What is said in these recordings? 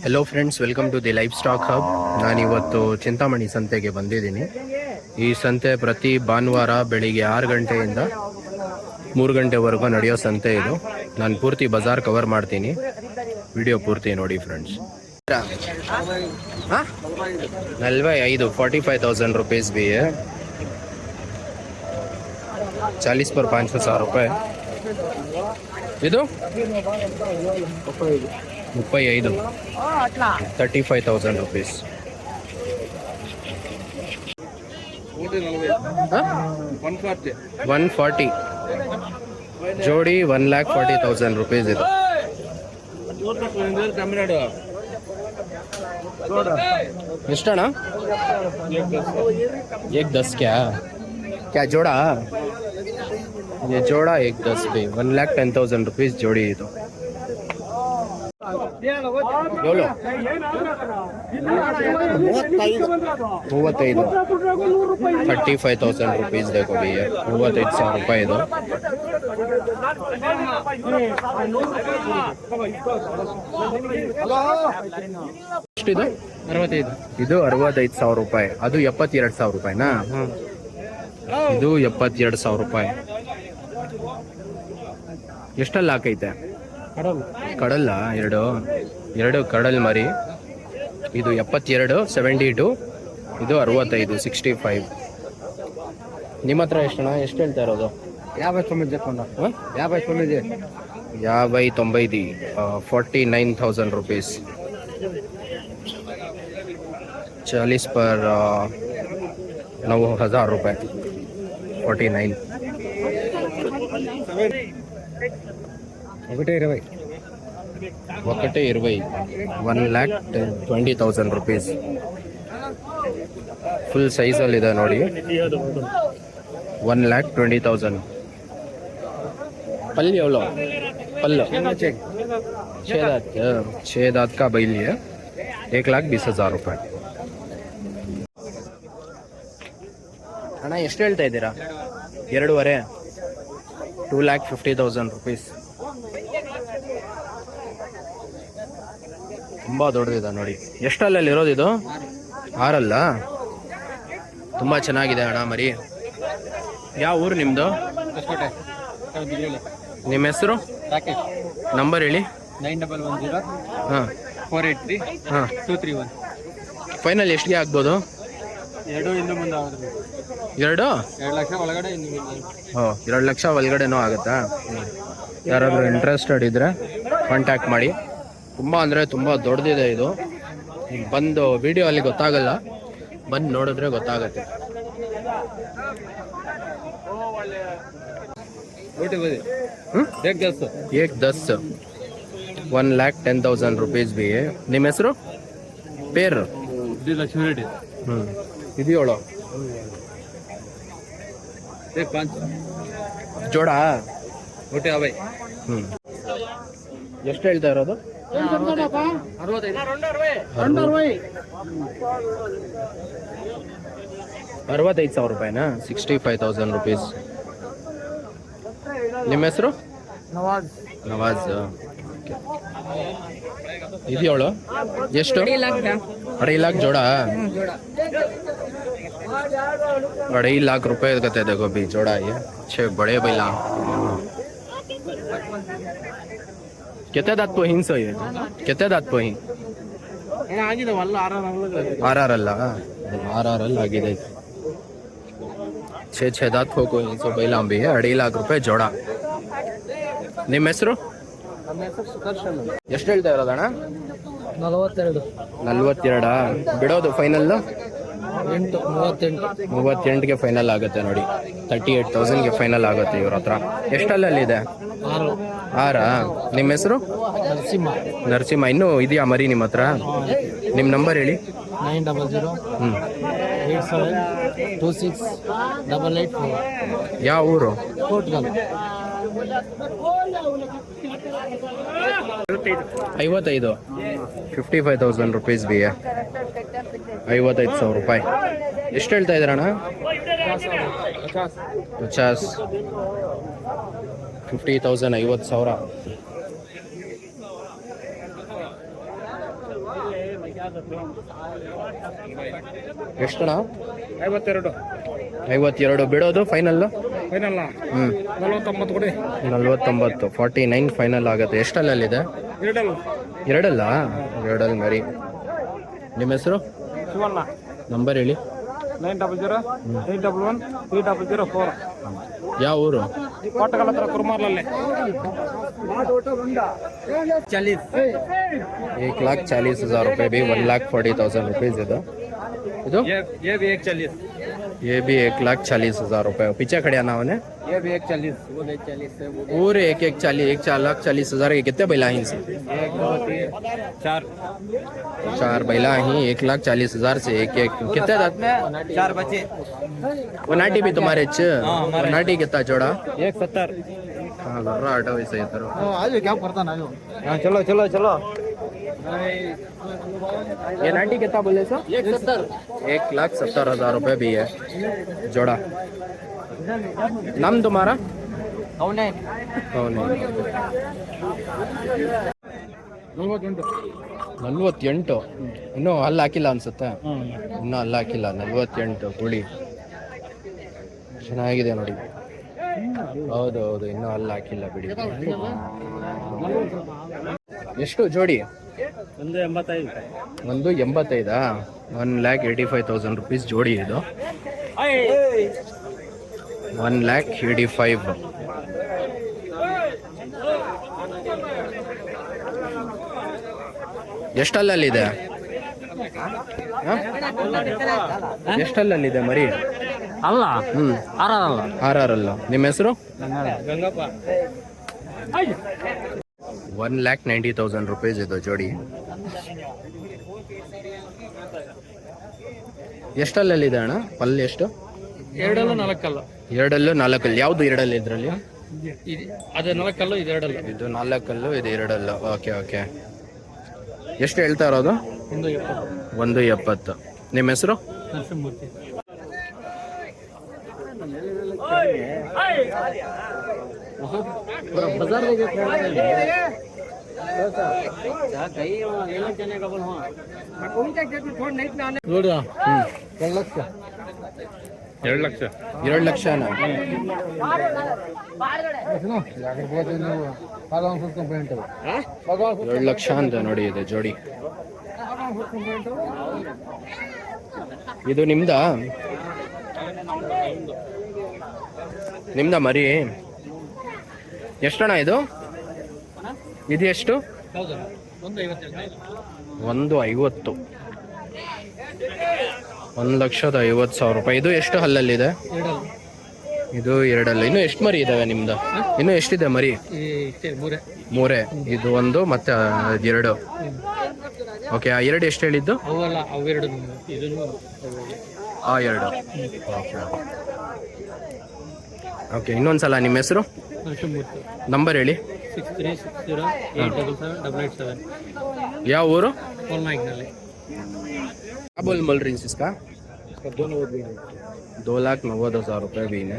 Hello friends, welcome to the life stock hub. ನಾನಿವತ್ತು ಚಿಂತಾಮಣಿ ಸಂತೆಗೆ ಬಂದಿದ್ದೀನಿ. ಈ ಸಂತೆ ಪ್ರತಿ ಭಾನುವಾರ ಬೆಳಿಗ್ಗೆ 6 ಗಂಟೆಯಿಂದ 3 ಗಂಟೆವರೆಗೂ ನಡೆಯೋ ಸಂತೆ ಇದು. ನಾನು ಪೂರ್ತಿ ಬಜಾರ್ ಕವರ್ ಮಾಡ್ತೀನಿ, ವಿಡಿಯೋ ಪೂರ್ತಿ ನೋಡಿ ಫ್ರೆಂಡ್ಸ್. 45 45,000 रुपीज़ भी है. 40 पर 500 रुपये. ಇದು 35 35,000 रुपीज़. 140 ಜೋಡಿ 1,40,000 रुपीज़ ಇದು. ಎಷ್ಟಣ್ಣ? 1,10 क्या जोड़ा? ये जोड़ा 1,10 पे 1,10,000 रुपीज़ जोड़ी ಇದು. ಎವಳು? 35 35,000 रुपीज़ देखो भैया. 35,000 ರೂಪಾಯಿ ಇದು. ಎಷ್ಟಿದು? 65. ಇದು 65,000 ರೂಪಾಯಿ. ಅದು 72,000 ರೂಪಾಯಿನಾ? ಇದು 72,000 ರೂಪಾಯಿ. ಎಷ್ಟಲ್ಲಿ ಹಾಕೈತೆ? ಕಡಲ್ಲ ಎರಡು ಕಡಲ್ ಮರಿ. ಇದು 72 72. ಇದು 65 65. ನಿಮ್ಮ ಹತ್ರ ಎಷ್ಟಣ್ಣ? ಎಷ್ಟು ಹೇಳ್ತಾ ಇರೋದು? 50 49,000 रुपीज़. 40 पर 9,000 रुपये. 49. 1,20,000 रुपीज़. ಫುಲ್ ಸೈಜಲ್ಲಿದೆ ನೋಡಿ. 1,20,000. पल्ली एवलो? पल्ल 6 दांत का बैल है. 1,20,000 रुपये. ಅಣ್ಣ ಎಷ್ಟು ಹೇಳ್ತಾ ಇದ್ದೀರಾ? 2.5. 2,50,000 रुपीज़. ತುಂಬ ದೊಡ್ಡದಿದೆ ನೋಡಿ. ಎಷ್ಟಲ್ಲಲ್ಲಿ ಇರೋದು ಇದು? 6 ತುಂಬ ಚೆನ್ನಾಗಿದೆ ಅಣ್ಣ ಮರಿ. ಯಾವ ಊರು ನಿಮ್ಮದು? ನಿಮ್ಮ ಹೆಸರು? ರಾಕೇಶ್. ನಂಬರ್ ಹೇಳಿ. 9110 483 231. ಫೈನಲ್ ಎಷ್ಟಿಗೆ ಆಗ್ಬೋದು? 2 ಲಕ್ಷ ಒಳಗಡೆ. 2 ಲಕ್ಷ ಒಳಗಡೆನೂ ಆಗುತ್ತಾ? ಯಾರಾದರೂ ಇಂಟ್ರೆಸ್ಟೆಡ್ ಇದ್ದರೆ ಕಾಂಟ್ಯಾಕ್ಟ್ ಮಾಡಿ. ತುಂಬ ಅಂದರೆ ತುಂಬ ದೊಡ್ಡದಿದೆ ಇದು. ಬಂದು ವಿಡಿಯೋ ಅಲ್ಲಿ ಗೊತ್ತಾಗಲ್ಲ, ಬಂದು ನೋಡಿದ್ರೆ ಗೊತ್ತಾಗತ್ತೆ. 1,10 1,10,000 रुपीज़ भी है. ನಿಮ್ಮ ಹೆಸರು? ಪೇರು? ಲಕ್ಷ್ಮೀ ರೆಡ್ಡಿ. ಇದೆಯೋಳು ಜೋಡ 150. ಎಷ್ಟು ಹೇಳ್ತಾ ಇರೋದು? 65,000 ರೂಪಾಯಿನಾ? 65,000 रुपीज़. ನಿಮ್ಮ ಹೆಸರು? ನವಾಜ್. ಇದೆಯೋಳು ಎಷ್ಟು? 2.5 लाख जोड़ा. 2.5 लाख रुपए कहते देखो भी जोड़ा. ये अच्छे बड़े बैला. कितने दांत पोहिन सो ये? कितने दांत पोहिन? RR ಆಗಿದೆ. 6 दांत को सो बैला भी है. 2.5 लाख रुपए जोड़ा. ನಿಮ್ಮ ಹೆಸರು? ಎಷ್ಟು ಹೇಳ್ತಾ ಇರೋದಣ್ಣ? 42. ಬಿಡೋದು ಫೈನಲ್ 38ಗೆ ಫೈನಲ್ ಆಗುತ್ತೆ ನೋಡಿ. 38,000ಗೆ ಫೈನಲ್ ಆಗುತ್ತೆ ಇವ್ರ ಹತ್ರ. ಎಷ್ಟಲ್ಲಿದೆ? 6. ನಿಮ್ಮ ಹೆಸರು? ನರಸಿಂಹ. ಇನ್ನೂ ಇದೆಯಾ ಮರಿ ನಿಮ್ಮ ಹತ್ರ? ನಿಮ್ಮ ನಂಬರ್ ಹೇಳಿ. 900 872688. ಯಾವ ಊರು? 55. 55,000 रुपीज़ भी है. 55,000 ರೂಪಾಯಿ. ಎಷ್ಟು ಹೇಳ್ತಾ ಇದ್ದೀರಣ್ಣ? 50. 50,000 50,000. ಎಷ್ಟಣ್ಣ? 52 52 ಬಿಡೋದು ಫೈನಲ್? ಫೈನಲ್ ಹ್ಞೂ 49 ಕೊಡಿ. 49, 49 ಫೈನಲ್ ಆಗುತ್ತೆ. ಎಷ್ಟಲ್ಲಲ್ಲಿದೆ? ಎರಡಲ್ಲ? ಎರಡಲ್ಲಿ ಮರಿ. ನಿಮ್ಮ ಹೆಸರು? ಶಿವಣ್ಣ. ನಂಬರ್ ಹೇಳಿ. 900 811 3004. ಯಾವ ಊರು? ಕೋಟಗಲ್ ಹತ್ರ ಕುರ್ಮಾರ್ಲಲ್ಲಿ. 1,40,000 रुपये भी 1,40,000 रुपीज़ ಇದು ಇದು ये भी 140. ये भी 1,40,000 रुपये. पीछे खड़े ना उन्हें ये भी 140. वो 140 है वो. पूरे 1,40,000 के कितने बैला ही से? 1 2 3 4 चार बैला ही 1,40,000 से एक कितने दांत? 4 बच्चे. वो नाटी भी तुम्हारे हाँ, हमारे। नाटी कितना जोड़ा? 170. हाँ लर्रा आटा वैसे इधर. आज क्या करता ना जो. हाँ चलो चलो चलो. ये नाटी कितना बोले सर? 170. 1,70,000 रुपये भी है जोड़ा. नाम तुम्हारा? ಅವನೇ कौन है? 48 ಇನ್ನೂ ಹಲ್ಲು ಹಾಕಿಲ್ಲ ಅನ್ಸುತ್ತೆ. ಇನ್ನೂ ಹಲ್ಲು ಹಾಕಿಲ್ಲ. 48 ಗುಳಿ ಚೆನ್ನಾಗಿದೆ ನೋಡಿ. ಹೌದು ಹೌದು ಇನ್ನೂ ಹಲ್ಲು ಹಾಕಿಲ್ಲ ಬಿಡಿ. ಎಷ್ಟು ಜೋಡಿ? 185. 185. 1,85,000 rupees ಜೋಡಿ ಇದು. 1,85,000. ಎಷ್ಟಲ್ಲಲ್ಲಿದೆ? ಎಷ್ಟಲ್ಲಲ್ಲಿದೆ ಮರಿ? ಅಲ್ಲ ಹ್ಮ್ ಆರಲ್ಲ. ಆರಲ್ಲ. ನಿಮ್ಮ ಹೆಸರು? ಗಂಗಪ್ಪ. 1,90,000 rupees ಇದು ಜೋಡಿ. ಎಷ್ಟಲ್ಲಲ್ಲಿದೆ ಅಣ್ಣ? ಪಲ್ಲೆ ಎಷ್ಟು? 2 4 ಎರಡಲ್ಲೂ 4 ಯಾವುದು ಎರಡಲ್ಲಿ ಇದರಲ್ಲಿ? ಅದು 4 ಇದು 2 ಇದು 4 ಇದು 2. Okay okay. ಎಷ್ಟು ಹೇಳ್ತಾ ಇರೋದು? 170. ನಿಮ್ಮ ಹೆಸರು? ನರಸಿಂಹಮೂರ್ತಿ. ನೋಡು 2 ಲಕ್ಷ. 2 ಲಕ್ಷನಾ? 2 ಲಕ್ಷ ಅಂತ ನೋಡಿ ಇದು ಜೋಡಿ. ಇದು ನಿಮ್ದಾ? ನಿಮ್ದ ಮರಿ? ಎಷ್ಟಣ್ಣ ಇದು? ಇದು ಎಷ್ಟು? 150. 1,50,000 ರೂಪಾಯಿ. ಇದು ಎಷ್ಟು ಹಲ್ಲಲ್ಲಿದೆ? ಇದು 2. ಇನ್ನು ಎಷ್ಟು ಮರಿ ಇದಾವೆ ನಿಮ್ದು? ಇನ್ನು ಎಷ್ಟಿದೆ ಮರಿ? 3. ಇದು 1 ಮತ್ತೆ 2. ಓಕೆ. ಆ 2 ಎಷ್ಟು ಹೇಳಿದ್ದು? ಆ 2. Okay okay. ಇನ್ನೊಂದ್ಸಲ ನಿಮ್ಮ ಹೆಸರು? ನಂಬರ್ ಹೇಳಿ. 6360877887. ಯಾವ ಊರು? ಕೋಲ್ನಾಯ್ಕ್ನಲ್ಲಿ. क्या बोल रही इसका? 2,90,000 रुपये भी है.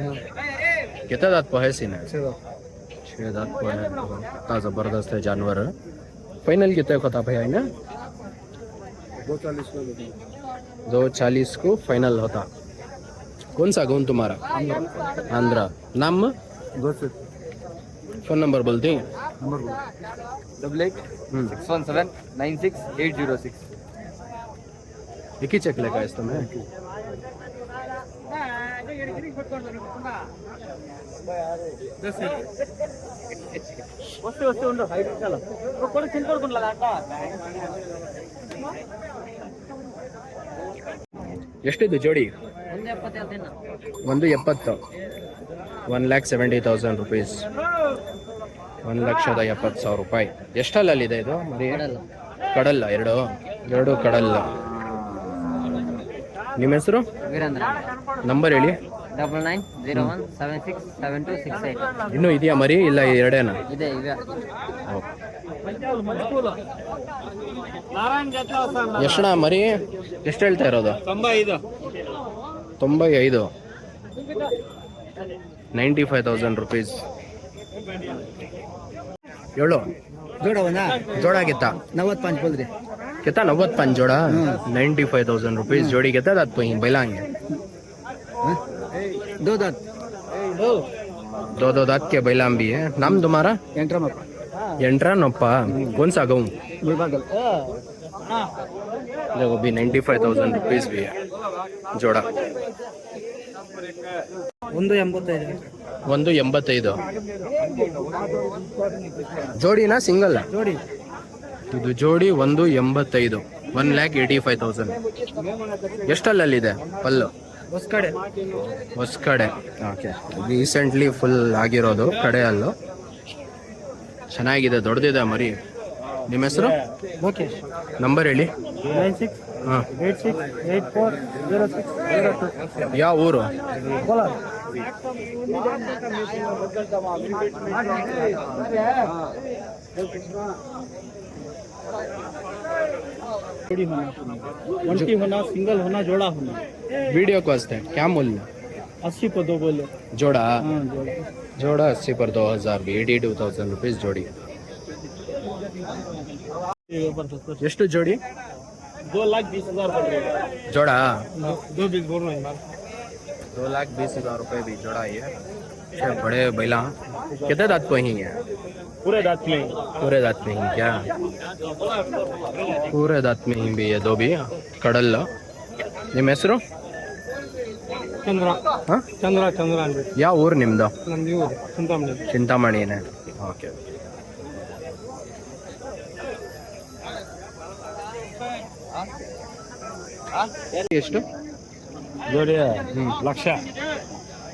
कितना दांत पे है सीने? 6 दांत पे है. कितना जबरदस्त है जानवर. फाइनल कितने को था भैया ना? 240 को फाइनल होता. कौन सा गाँव तुम्हारा? आंध्रा. नाम? फोन नंबर बोलते हैं? 8861796806. एक ही चेक लेगा इस तुम्हें? ಎಷ್ಟಿದು ಜೋಡಿ? 170. 1,70,000 rupees. 1,70,000 ರೂಪಾಯಿ. ಎಷ್ಟಲ್ಲಲ್ಲಿದೆ ಇದು ಮರಿ? ಕಡಲ್ಲ. 2 ಕಡಲ್ಲ. ನಿಮ್ಮ ಹೆಸರು? ವೀರೇಂದ್ರ. ನಂಬರ್ ಹೇಳಿ. 9901767268. ಇನ್ನೂ ಇದೆಯಾ ಮರಿ? ಇಲ್ಲ 2 ಇದೆ ಇದೆ. ಎಷ್ಟಣ ಮರಿ? ಎಷ್ಟು ಹೇಳ್ತಾ ಇರೋದು? 95. 95,000 rupees. ಹೇಳು. ಜೋಡ ಒಂದಾ? ಜೋಡ ಆಗಿತ್ತಾ? 45 बोल रहे. कितना 95 जोड़ा 95,000 रुपीज जोड़ी कितना दात पही बैलांगे दो दांत दो दांत के बैलाम भी है नाम तुम्हारा एंट्रा नप्पा कौन सा गाँव देखो भी 95,000 रुपीज भी है जोड़ा 185 ಜೋಡಿನಾ ಸಿಂಗಲ್ ಜೋಡಿ ಇದು ಜೋಡಿ 185 1,85,000 ಎಷ್ಟಲ್ಲಲ್ಲಿದೆ ಪಲ್ಲು ಹೊಸ ಕಡೆ ಓಕೆ ರೀಸೆಂಟ್ಲಿ ಫುಲ್ ಆಗಿರೋದು ಕಡೆ ಅಲ್ಲು ಚೆನ್ನಾಗಿದೆ ದೊಡ್ಡದಿದೆ ಮರಿ ನಿಮ್ಮ ಹೆಸರು ಲೋಕೇಶ್ ನಂಬರ್ ಹೇಳಿ 96 ಹಾಂ 86 ಯಾವ ಊರು ಕೋಲಾರ जोड़ी होना वंटी होना सिंगल होना जोड़ा होना वीडियो को वास्ते क्या मूल्य 80 पर दो बोले जोड़ा हाँ जोड़ा जोड़ा 80 पर 2,000 भी 82,000 रुपीज जोड़ी ಎಷ್ಟು ಜೋಡಿ 2,20,000 पड़ गया जोड़ा 2 बोल रहे हैं 2,20,000 रुपए भी जोड़ा ये अच्छा, बड़े बैला कितने दांत पे ही है पूरे दांत में पूरे दांत में ही क्या पूरे दांत में ही भी है दो भी ಕಡಲ್ಲ ನಿಮ್ಮ ಹೆಸರು चंद्र ಹಾಂ चंद्र चंद्र ಅಂದ್ರೆ ಯಾವ ಊರು ನಿಮ್ಮದು ನಮ್ದು ಇವರು ಚಿಂತಾಮಣಿ ಚಿಂತಾಮಣಿನೇ ಓಕೆ ಎಷ್ಟು ಜೋಡಿ ಹ್ಮ್. ಲಕ್ಷ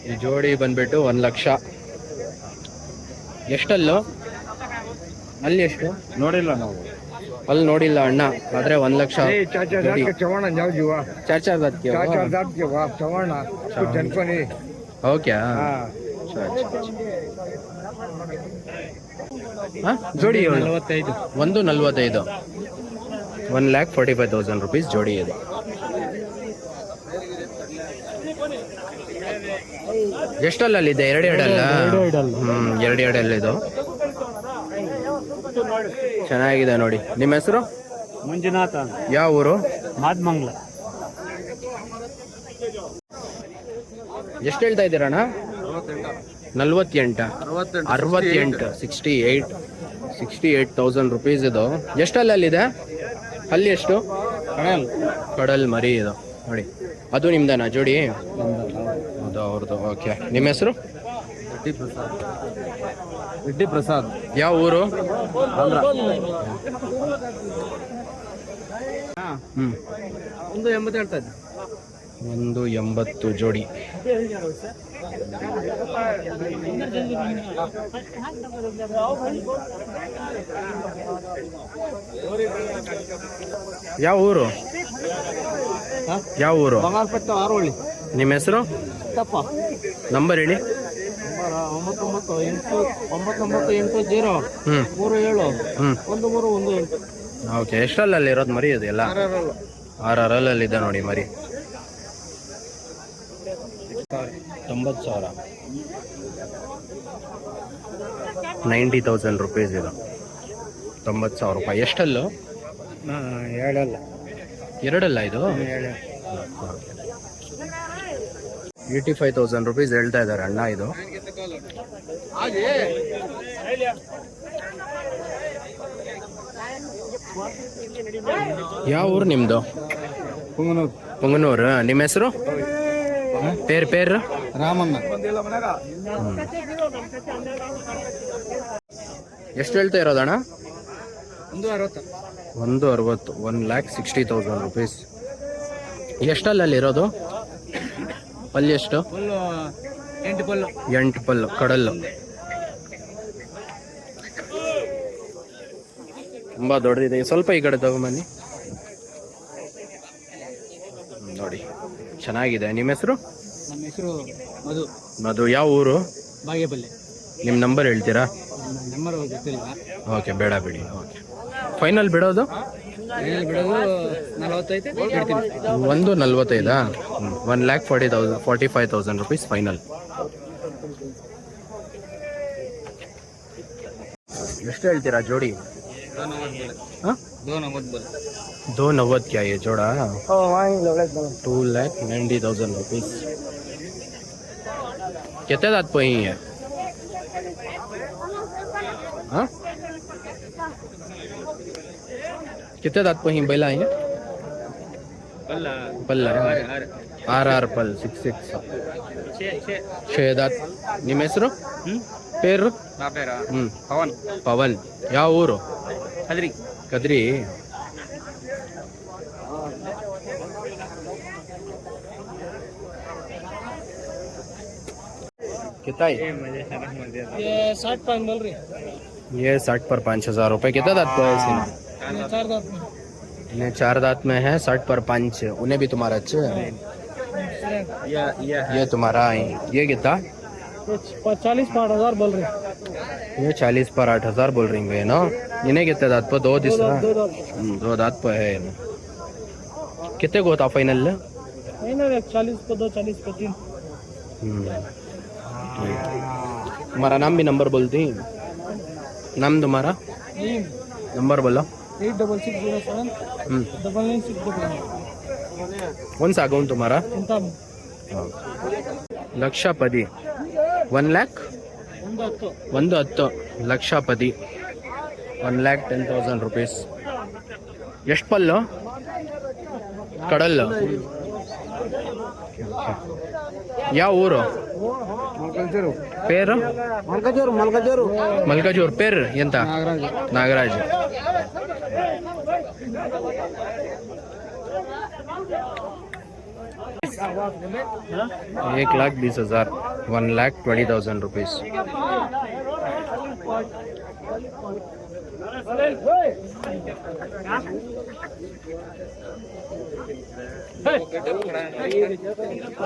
ಈ ಜೋಡಿ ಬಂದ್ಬಿಟ್ಟು 1,00,000 ಎಷ್ಟಲ್ಲೋ ಅಲ್ಲಿ ಎಷ್ಟು ನೋಡಿಲ್ಲ ನಾವು ಅಲ್ಲಿ ನೋಡಿಲ್ಲ ಅಣ್ಣ ಆದ್ರೆ 1,00,000 जोड़ी। चवाण जाओ जुआ चार चार दांत के हो? दांत के वाप चवाण चवाण। जनपनी हो क्या हाँ अच्छा, अच्छा, अच्छा। हाँ? ಜೋಡಿ 45 1,45 1,45,000 रुपीस ಜೋಡಿ ಇದೆ ಎಷ್ಟಲ್ಲಲ್ಲಿದೆ ಎರಡೆರಡಲ್ಲ ಎರಡೆರಡಲ್ಲ ಇದು ಚೆನ್ನಾಗಿದೆ ನೋಡಿ ನಿಮ್ಮ ಹೆಸರು ಮಂಜುನಾಥ ಯಾವ ಊರು ಮಾದ್ಮಂಗ್ಲ ಎಷ್ಟು ಹೇಳ್ತಾ ಇದ್ದೀರಣ್ಣ 48 68 68,000 रुपीಸ್ ಇದು ಎಷ್ಟಲ್ಲಲ್ಲಿದೆ ಅಲ್ಲಿ ಎಷ್ಟು ಕಡಲ್ ಮರಿ ಇದು ನೋಡಿ ಅದು ನಿಮ್ದನಾ ಜೋಡಿ ಹೌದು ಅವ್ರದ್ದು ಓಕೆ ನಿಮ್ಮ ಹೆಸರು ರೆಡ್ಡಿ ಪ್ರಸಾದ್ ಯಾವ ಊರು ಹ್ಮ್ 180 ಹೇಳ್ತಾ ಇದ್ದೆ 180 ಜೋಡಿ ಯಾವ ಊರು ಯಾವ ಊರು ಬಂಗಾರಪಟ್ಟ ಆರೋಳಿ ನಿಮ್ಮ ಹೆಸರು ತಪ್ಪ ನಂಬರ್ ಹೇಳಿ 9980 ಹ್ಮ್ 37 ಹ್ಮ್ 1318 ಓಕೆ ಎಷ್ಟರಲ್ಲಿ ಇರೋದು ಮರಿ ಅದು ಎಲ್ಲ 6 ಇದೆ ನೋಡಿ ಮರಿ 90,000 90,000 रुपीಸ್ ಇದು 90,000 ರೂಪಾಯಿ ಎಷ್ಟಲ್ಲು ಹೇಳಲ್ಲ ಎರಡಲ್ಲ ಇದು 85,000 रुपीಸ್ ಹೇಳ್ತಾ ಇದ್ದಾರೆ ಅಣ್ಣ ಇದು ಯಾವ ಊರು ನಿಮ್ದು ಪುಂಗನೂರು ನಿಮ್ಮ ಹೆಸರು ಪೇರು ರಾಮಣ್ಣ ಎಷ್ಟು ಹೇಳ್ತಾ ಇರೋದಣ್ಣ 160 1,60,000 रुपीಸ್ ಎಷ್ಟಲ್ಲಲ್ಲಿ ಇರೋದು ಪಲ್ಯ ಎಷ್ಟು 8 ಪಲ್ಲು 8 ಪಲ್ಲು ಕಡಲ್ಲು ತುಂಬಾ ದೊಡ್ಡದಿದೆ ಸ್ವಲ್ಪ ಈ ಕಡೆ ತಗೊಂಬನ್ನಿ ನೋಡಿ ಚೆನ್ನಾಗಿದೆ ನಿಮ್ಮ ಹೆಸರು ನಮ್ಮ ಹೆಸರು ಮಧು ಅದು ಯಾವ ಊರು ಬಾಗೇಪಲ್ಲಿ ನಿಮ್ಮ ನಂಬರ್ ಹೇಳ್ತೀರಾ ನಂಬರ್ ಗೊತ್ತಿಲ್ಲ ಓಕೆ ಬೇಡ ಬಿಡಿ ಓಕೆ ಫೈನಲ್ ಬಿಡೋದು ಬಿಡೋದು 45 ಬಿಡ್ತೀನಿ 1,45,000 1,45,000 रुपीस ಫೈನಲ್ ಎಷ್ಟು ಹೇಳ್ತೀರಾ ಜೋಡಿ 290 क्या ये जोड़ा? 2,90,000 रुपीज. कितने दांत पे ही है? हाँ, कितने दांत पे ही बैला है? पल्ला आर पल 6 छह दांत. ನಿಮ್ಮ ಹೆಸರು? ಪೇರು? ಪವನ್. ಯಾವ ಊರು? ಕದ್ರಿ. कितना है? ये 60 पाँच बोल रही ये 60 पर 5,000 रुपए. कितना दांत पे है इसमें? 4 दांत में. इन्हें 4 दांत में है. 60 पर 5. उन्हें भी तुम्हारा अच्छे है. ये तुम्हारा है. ये कितना? 40 पाँच हजार बोल रहे. ये 40 पर 8,000 बोल रही है ना. इन्हें कितने दांत पर? 2 तीसरा. 2 दांत पर है. कितने को होता फाइनल? नहीं ना 40 पे 2, 40 पे 3. तुम्हारा नाम भी नंबर बोलती? नाम तुम्हारा? नंबर बोलो. 8607 999699. कौन सा अकाउंट तुम्हारा? चिंता ಲಕ್ಷಪದಿ. 1 lakh? 110 ಲಕ್ಷಪದಿ. 1,10,000 rupees. ಎಷ್ಟು ಪಲ್ಲು? ಕಡಲ್ಲು. ಯಾವ ಊರು? పేరు? మల్కజూరు. పేరు ఎంత? నాగరాజు. एक 1,20,000. 1,20,000 rupees.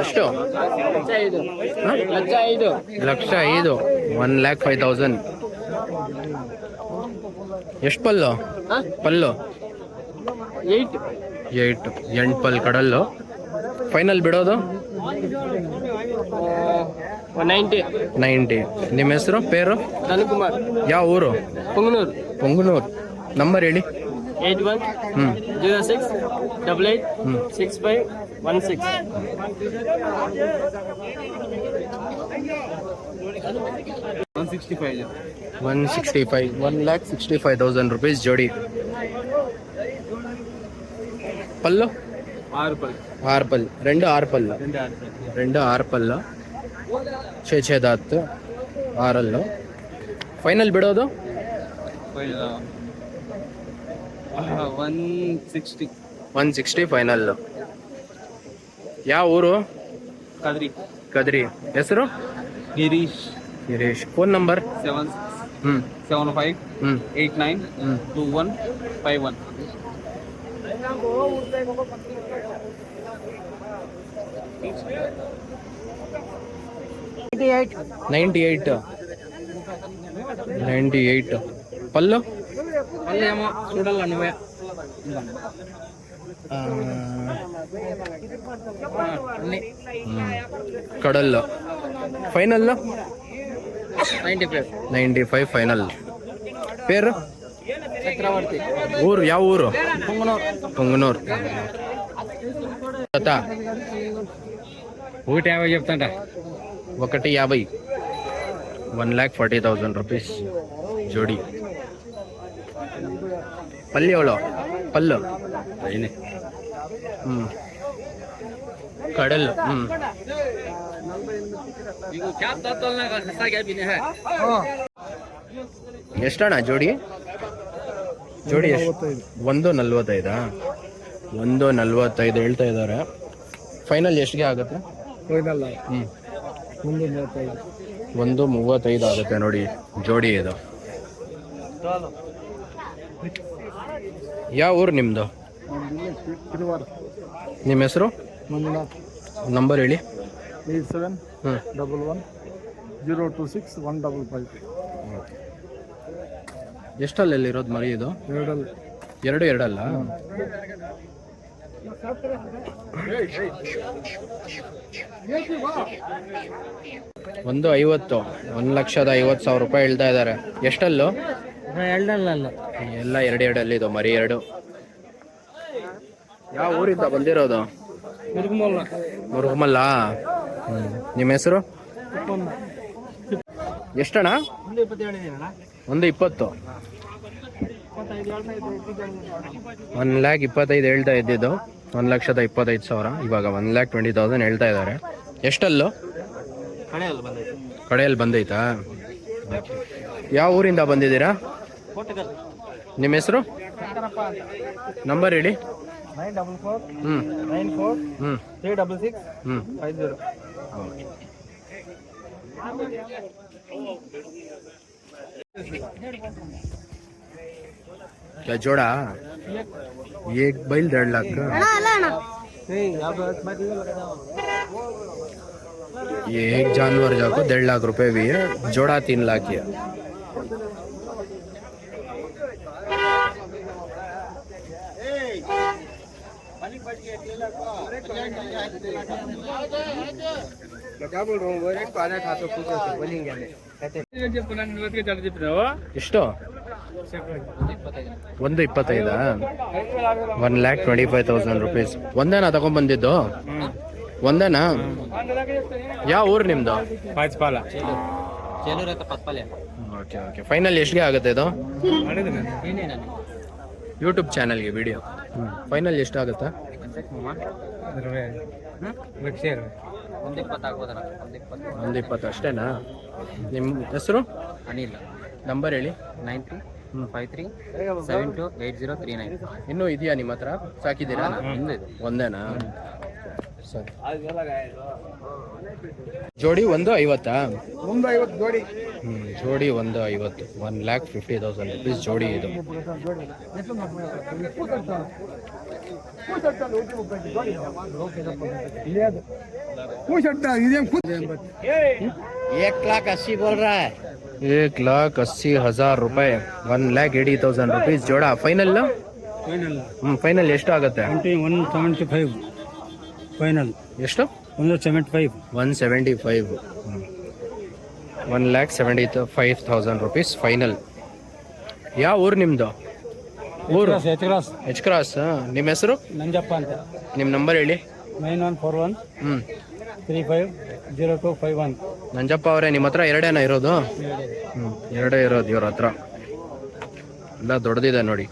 ಎಷ್ಟು? 1,05,000. 1,05,000. ಎಷ್ಟು ಪಲ್ಲು? ಪಲ್ಲು 8 ಪಲ್ ಕಡಲ್ಲು. ಫೈನಲ್ ಬಿಡೋದು 90. ನಿಮ್ಮ ಹೆಸರು? ಪೇರು? ನನ್ಕುಮಾರ್. ಯಾವ ಊರು? ಪೊಂಗನೂರು. ನಂಬರ್ ಹೇಳಿ. 81 06 88 65 16. 165. 1,65,000 rupees ಜೋಡಿ. ಪಲ್ಲು? 6 ಪಲ್. 2 6 ಪಲ್ಲು. 2 6 ಪಲ್ಲು. 6 ದಾತ್ 6. ಫೈನಲ್ ಬಿಡೋದು 160 ಫೈನಲ್. ಯಾವ ಊರು? ಕದ್ರಿ. ಹೆಸರು? ಗಿರೀಶ್. Phone number? 75 89 21 51. 98. పళ్ళు? ఏమో చూడాల నువ్వే. కడల్లో ఫైనల్లో 95 ఫైనల్. పేరు? చక్రవర్తి. ఊరు? ಯಾವ ఊరు? పొంగనూరు. 150 చెప్తాంట. 150. 1,40,000 rupees ಜೋಡಿ. ಪಲ್ಯ ಅವಳು? ಪಲ್ಲು ಕಡಲ್ಲು. ಎಷ್ಟಣ್ಣ ಜೋಡಿ? ಎಷ್ಟು? 145. 145 ಹೇಳ್ತಾ ಇದ್ದಾರೆ. ಫೈನಲ್ ಎಷ್ಟಿಗೆ ಆಗುತ್ತೆ? 135 ಆಗುತ್ತೆ ನೋಡಿ ಜೋಡಿ ಇದು. ಯಾವ ಊರು ನಿಮ್ಮದು? ನಿಮ್ಮ ಹೆಸರು? ನಂಬರ್ ಹೇಳಿ. 8711 026 155. ಎಷ್ಟಲ್ಲಿ ಇರೋದು ಮರಿ ಇದು? 2 ಅಲ್ಲ? ಒಂದು 50, 1,50,000 ರೂಪಾಯಿ ಹೇಳ್ತಾ ಇದ್ದಾರೆ. ಎಷ್ಟಲ್ಲೂ? ಎರಡಲ್ಲ ಎಲ್ಲ ಎರಡೆರಡಲ್ಲಿ ಇದು ಮರಿ ಎರಡು. ಯಾವ ಊರಿಂದ ಬಂದಿರೋದು? ಮುರುಗಮಲ್ಲ. ನಿಮ್ಮ ಹೆಸರು? ಎಷ್ಟಣ್ಣ? 120. 1,25,000 ಹೇಳ್ತಾ ಇದ್ದಿದ್ದು. 1,25,000. ಇವಾಗ 1,20,000 ಹೇಳ್ತಾ ಇದ್ದಾರೆ. ಎಷ್ಟಲ್ಲೂ? ಕಡೆಯಲ್ಲಿ ಬಂದೈತಾ? ಯಾವ ಊರಿಂದ ಬಂದಿದ್ದೀರಾ? ನಿಮ್ಮ ಹೆಸರು? ನಂಬರ್ ಹೇಳಿ. 944943650. क्या जोड़ा? एक बैल 1.5 लाख का. ये एक जानवर जाको 1.5 लाख रुपए भी है. जोड़ा 3 लाख की है. क्या बोल रहा हूँ? वो एक पाना खा तो कुछ बोलेंगे ಎಷ್ಟು? 125. 1,25,000 ರೂಪೀಸ್. ಒಂದೇನಾ ತಗೊಂಡ್ಬಂದಿದ್ದು? ಒಂದೇನಾ? ಯಾವ ಊರು ನಿಮ್ದು? ಪಾಚ್ಪಾಲ. Okay okay. ಫೈನಲ್ ಎಷ್ಟಿಗೆ ಆಗುತ್ತೆ ಇದು? ಯೂಟ್ಯೂಬ್ ಚಾನಲ್ಗೆ ವಿಡಿಯೋ. ಫೈನಲ್ ಎಷ್ಟಾಗುತ್ತೆ? 120 ಅಷ್ಟೇನಾ? ನಿಮ್ಮ ಹೆಸರು? ಅನಿಲ್. ನಂಬರ್ ಹೇಳಿ. 9353728039. ಇನ್ನೂ ಇದೆಯಾ ನಿಮ್ಮ ಹತ್ರ? ಸಾಕಿದ್ದೀರಾ? ಒಂದೇನಾ? ಸರಿ. ಜೋಡಿ 150? 150 ಜೋಡಿ. ಜೋಡಿ 150. 1,50,000 ರೂಪೀಸ್ ಜೋಡಿ ಇದು. $1,80,000 बोल रहा है. 1,80,000 ರೂಪಾಯಿ. 1,80,000 ರೂಪೀಸ್ ಜೋಡ. ಫೈನಲ್? ಫೈನಲ್ ಎಷ್ಟು ಆಗುತ್ತೆ? 175 ಫೈನಲ್. ಎಷ್ಟು? 175. 175. 1,75,000 ರೂಪೀಸ್ ಫೈನಲ್. ಯಾವ ಊರು ನಿಮ್ಮದು? ಊರು ಎಚ್ ಕ್ರಾಸ್. ನಿಮ್ಮ ಹೆಸರು? ನಂಜಪ್ಪ ಅಂತ. ನಿಮ್ಮ ನಂಬರ್ ಹೇಳಿ. 9141 350251. ನಂಜಪ್ಪ ಅವರೇ, ನಿಮ್ಮ ಹತ್ರ ಎರಡೇನಾ ಇರೋದು? ಎರಡೇ ಇರೋದು ಇವ್ರ ಹತ್ರ. ಎಲ್ಲ ದೊಡ್ಡದಿದೆ ನೋಡಿ.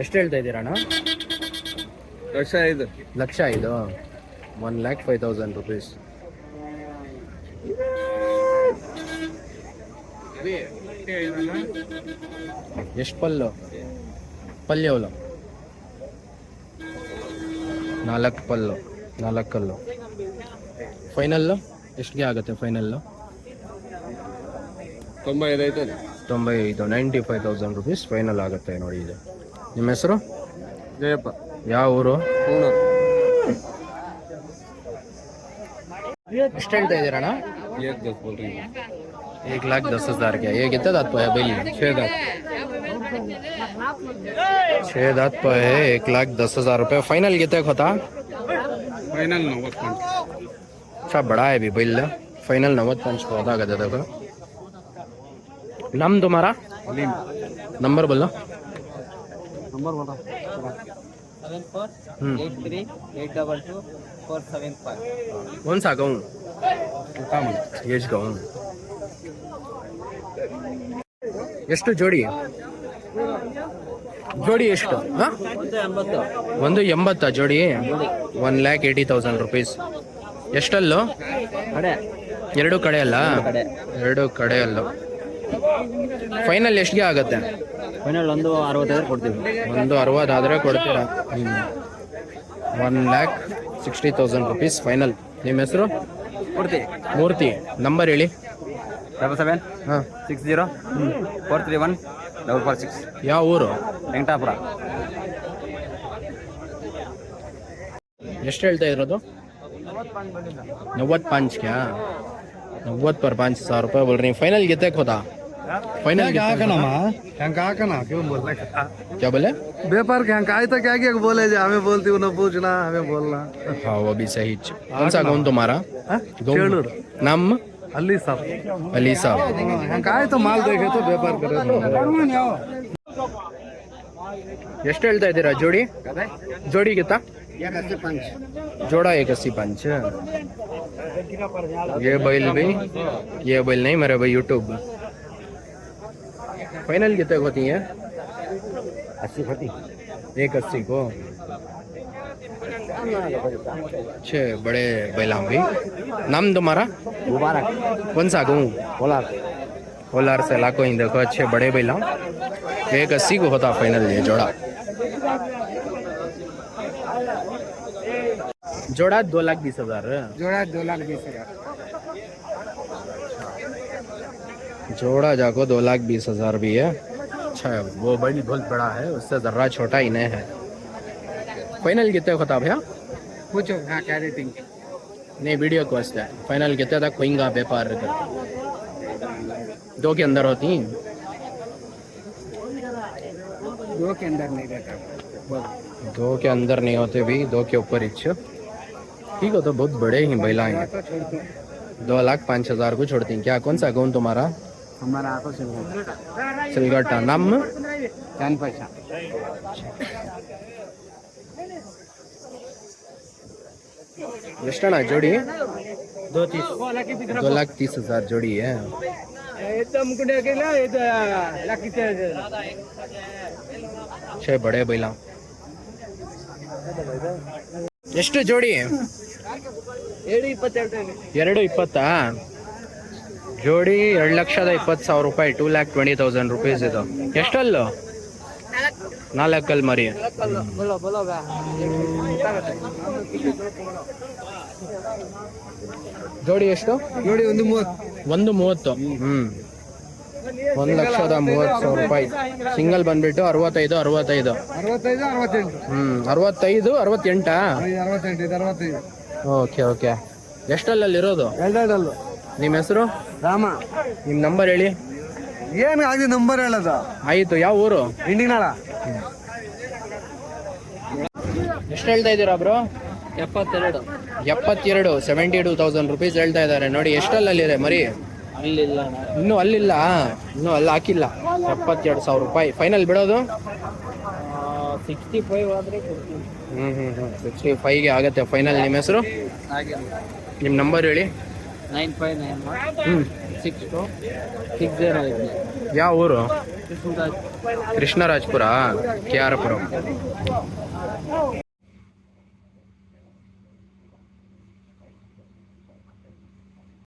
ಎಷ್ಟು ಹೇಳ್ತಾ ಇದ್ದೀರಣ್ಣ? 1,05,000. 1,05,000. 1,05,000 ರೂಪೀಸ್. ಎಷ್ಟು ಪಲ್ಲು? ಪಲ್ಯವಲ್ಲ, 4 ಪಲ್ಲು, 4 ಕಲ್ಲು. ಫೈನಲ್ಲು ಎಷ್ಟಿಗೆ ಆಗುತ್ತೆ? ಫೈನಲ್ಲು 95. 95,000 ರೂಪೀಸ್ ಫೈನಲ್ ಆಗುತ್ತೆ ನೋಡಿ ಇದು. ನಿಮ್ಮ ಹೆಸರು? ಜಯಪ್ಪ. ಯಾವ ಊರು? ಎಷ್ಟು ಹೇಳ್ತಾ ಇದ್ದೀರಣ್ಣ? 1,10,000 क्या? ये कितना दांत पे है बैल? 6 दांत. 6 दांत पे है. 1,10,000 रुपये फाइनल कितने होता? ಫೈನಲ್ 90. अच्छा बड़ा है भी बैल. फाइनल 90 होता कहते देखो. नाम तुम्हारा? नंबर बोलो. ನಂಬರ್ बोला 7483822475. कौन सा गाँव? ये गाँव. ಎಷ್ಟು ಜೋಡಿ? ಜೋಡಿ ಎಷ್ಟು? 180 ಜೋಡಿ. 1,80,000 ರೂಪೀಸ್. ಎಷ್ಟಲ್ಲೂ? ಎರಡು ಕಡೆ ಅಲ್ಲ? ಎರಡು ಕಡೆ ಅಲ್ಲ. ಫೈನಲ್ ಎಷ್ಟಿಗೆ ಆಗುತ್ತೆ? ಫೈನಲ್ 165 ಕೊಡ್ತೀವಿ. 160 ಆದರೆ ಕೊಡ್ತೀರಾ? 1,60,000 ರೂಪೀಸ್ ಫೈನಲ್. ನಿಮ್ಮ ಹೆಸರು? ಕೊಡ್ತೀವಿ. ಮೂರ್ತಿ. ನಂಬರ್ ಹೇಳಿ. 77 ಹಾಂ 60 431 446. ಯಾವ ಊರು? ವೆಂಕಟಾಪುರ. ಎಷ್ಟು ಹೇಳ್ತಾ ಇರೋದು? 95 क्या? 90 पर 5,000 रुपये बोल रही. फाइनल कितने होता? फाइनल क्यों बोल रहे क्या बोले? व्यापार के यहाँ तो क्या बोले जो हमें बोलती हूँ ना पूछना हमें बोलना हाँ वो भी सही कौन सा गाँव तुम्हारा? चेड़ूर नाम? अली साहब अली साहब यहाँ का तो माल देखे तो व्यापार करे ಎಷ್ಟು ಹೇಳ್ತಾ ಇದ್ದೀರಾ ಜೋಡಿ? ಜೋಡಿ ಕಿತ್ತಾ जोड़ा 81.5। ये बैल नहीं मेरे भाई यूट्यूब फाइनल कितने होती है? 180 को। अच्छे बड़े बैलाम भी। नाम तुम्हारा? मुबारक कौन सा गाँव? बोला कोलार से लाको ही देखो अच्छे बड़े बैलाम 180 को होता फाइनल ये जोड़ा। जोड़ा 2,20,000। जोड़ा 2,20,000 जोड़ा जाको 2,20,000 भी है। अच्छा है वो बड़ी बहुत बड़ा है उससे जर्रा छोटा ही नहीं है। फाइनल कितने होता भैया? पूछो हाँ क्या रेटिंग नहीं वीडियो कॉस्ट है। फाइनल कितने तक होगा व्यापार कर? 2 के अंदर होती? 2 के अंदर नहीं रहता 2 के अंदर नहीं होते भी 2 के ऊपर इच्छा ठीक हो तो बहुत बड़े ही बैला हैं। 2,05,000 को छोड़ती हैं क्या? कौन सा गाँव तुम्हारा? हमारा आको सिलगट्टा। नाम? जान पैसा ಎಷ್ಟಣ್ಣ ಜೋಡಿ? 2,30 2,30,000 जोड़ी है। एकदम कुड़े अकेला ये तो लाकी से छह बड़े बैला ಎಷ್ಟು ಜೋಡಿ? 2,20,000 ಜೋಡಿ 2,20,000 ರೂಪಾಯಿ 2,20,000 ರುಪೀಸ್ ಇದು ಎಷ್ಟಲ್ಲು? 4 ಮರಿ ಜೋಡಿ ಎಷ್ಟು? ನೋಡಿ 1,30 1,30,000 1,30,30,000 ರೂಪಾಯಿ ಸಿಂಗಲ್ ಬಂದ್ಬಿಟ್ಟು 65 65 68 65 68 68 ಇದು 65 ಓಕೆ ಓಕೆ ಎಷ್ಟಲ್ಲಲ್ಲಿರೋದು? ಎರಡಲ್ಲೂ ನಿಮ್ಮ ಹೆಸರು? ರಾಮ ನಿಮ್ಮ ನಂಬರ್ ಹೇಳಿ. ಏನು ಆಗಿದೆ ನಂಬರ್ ಹೇಳೋದು ಆಯಿತು ಯಾವ ಊರು? ಇಂಡಿನಾಳ ಎಷ್ಟು ಹೇಳ್ತಾ ಇದ್ದೀರಾ ಬ್ರೋ? 72 72,000 ರುಪೀಸ್ ಹೇಳ್ತಾ ಇದ್ದಾರೆ ನೋಡಿ. ಎಷ್ಟಲ್ಲಿದೆ ಮರಿ? ಅಲ್ಲಿಲ್ಲ ಇನ್ನೂ ಅಲ್ಲಿಲ್ಲ ಇನ್ನೂ ಅಲ್ಲಿ ಹಾಕಿಲ್ಲ 72,000 ರೂಪಾಯಿ ಫೈನಲ್ ಬಿಡೋದು? 65 ಆದ್ರೆ ಕೊಡ್ತೀನಿ 65ಗೆ ಆಗುತ್ತೆ ಫೈನಲ್. ನಿಮ್ಮ ಹೆಸರು? ನಿಮ್ಮ ನಂಬರ್ ಹೇಳಿ. 9591 62 60 ಯಾವ ಊರು? Krishnarajapura K R Puram.